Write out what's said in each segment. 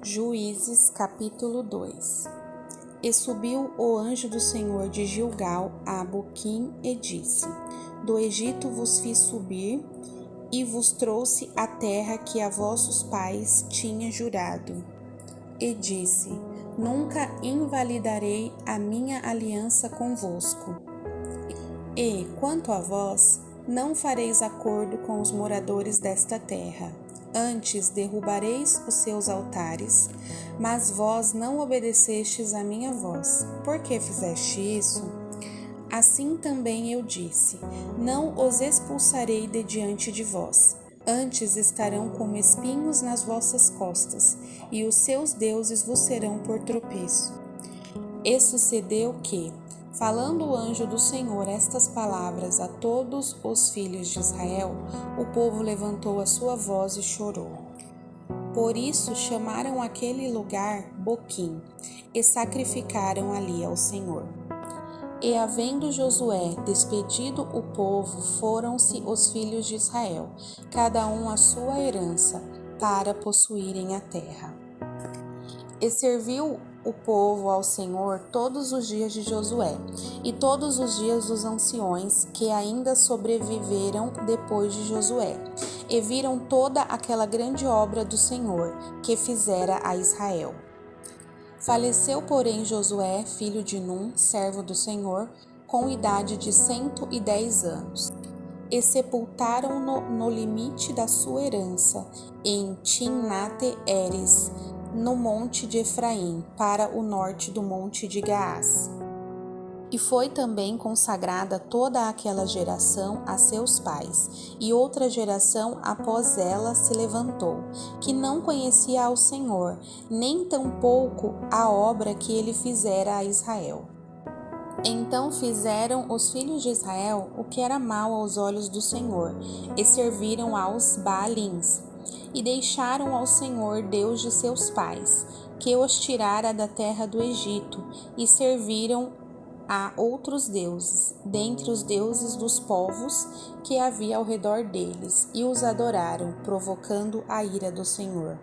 Juízes, capítulo 2. E subiu o anjo do Senhor de Gilgal a Boquim e disse: Do Egito vos fiz subir e vos trouxe a terra que a vossos pais tinha jurado. E disse: Nunca invalidarei a minha aliança convosco. E, quanto a vós, não fareis acordo com os moradores desta terra. Antes derrubareis os seus altares, mas vós não obedecestes à minha voz. Por que fizeste isso? Assim também eu disse: Não os expulsarei de diante de vós. Antes estarão como espinhos nas vossas costas, e os seus deuses vos serão por tropeço. E sucedeu que, falando o anjo do Senhor estas palavras a todos os filhos de Israel, o povo levantou a sua voz e chorou. Por isso chamaram aquele lugar Boquim, e sacrificaram ali ao Senhor. E havendo Josué despedido o povo, foram-se os filhos de Israel, cada um a sua herança, para possuírem a terra. E serviu o povo ao Senhor todos os dias de Josué, e todos os dias dos anciões que ainda sobreviveram depois de Josué, e viram toda aquela grande obra do Senhor que fizera a Israel. Faleceu, porém, Josué, filho de Num, servo do Senhor, com idade de 110 anos. E sepultaram-no no limite da sua herança, em Timnate-Heres, no monte de Efraim, para o norte do monte de Gaás. E foi também consagrada toda aquela geração a seus pais, e outra geração após ela se levantou, que não conhecia ao Senhor, nem tampouco a obra que ele fizera a Israel. Então fizeram os filhos de Israel o que era mal aos olhos do Senhor, e serviram aos Baalins, e deixaram ao Senhor, Deus de seus pais, que os tirara da terra do Egito, e serviram a outros deuses, dentre os deuses dos povos que havia ao redor deles, e os adoraram, provocando a ira do Senhor.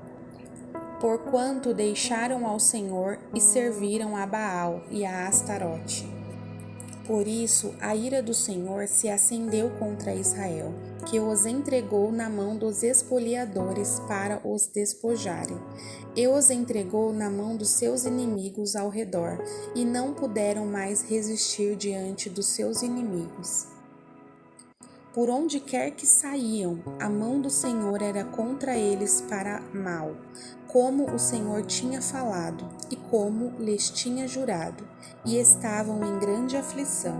Porquanto deixaram ao Senhor e serviram a Baal e a Astarote. Por isso a ira do Senhor se acendeu contra Israel, que os entregou na mão dos espoliadores para os despojarem, e os entregou na mão dos seus inimigos ao redor, e não puderam mais resistir diante dos seus inimigos. Por onde quer que saíam, a mão do Senhor era contra eles para mal, como o Senhor tinha falado e como lhes tinha jurado, e estavam em grande aflição.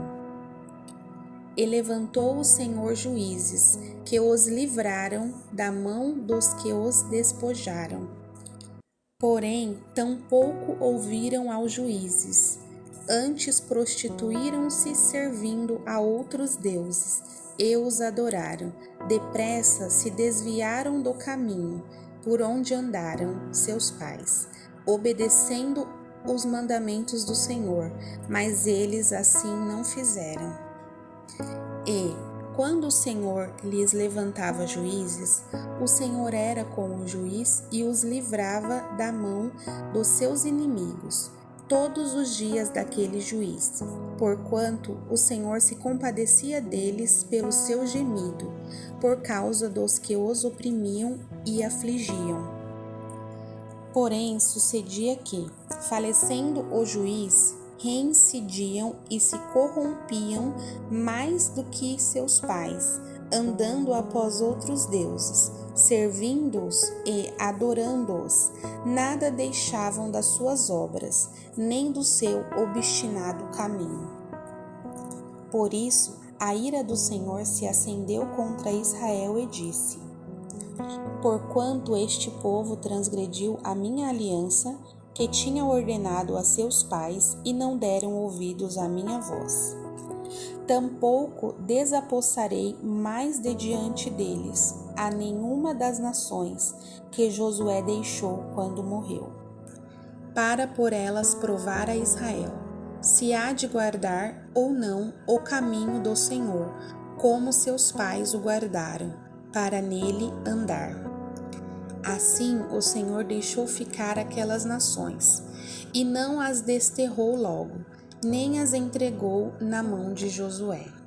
E levantou o Senhor juízes, que os livraram da mão dos que os despojaram. Porém, tampouco ouviram aos juízes, antes prostituíram-se servindo a outros deuses, e os adoraram. Depressa se desviaram do caminho por onde andaram seus pais, obedecendo os mandamentos do Senhor, mas eles assim não fizeram. E, quando o Senhor lhes levantava juízes, o Senhor era com o juiz e os livrava da mão dos seus inimigos, todos os dias daquele juiz, porquanto o Senhor se compadecia deles pelo seu gemido, por causa dos que os oprimiam e afligiam. Porém, sucedia que, falecendo o juiz, reincidiam e se corrompiam mais do que seus pais, andando após outros deuses, servindo-os e adorando-os, nada deixavam das suas obras, nem do seu obstinado caminho. Por isso, a ira do Senhor se acendeu contra Israel e disse: Porquanto este povo transgrediu a minha aliança, que tinha ordenado a seus pais, e não deram ouvidos à minha voz. Tampouco desapossarei mais de diante deles a nenhuma das nações que Josué deixou quando morreu, para por elas provar a Israel, se há de guardar ou não o caminho do Senhor, como seus pais o guardaram, para nele andar. Assim o Senhor deixou ficar aquelas nações, e não as desterrou logo, nem as entregou na mão de Josué.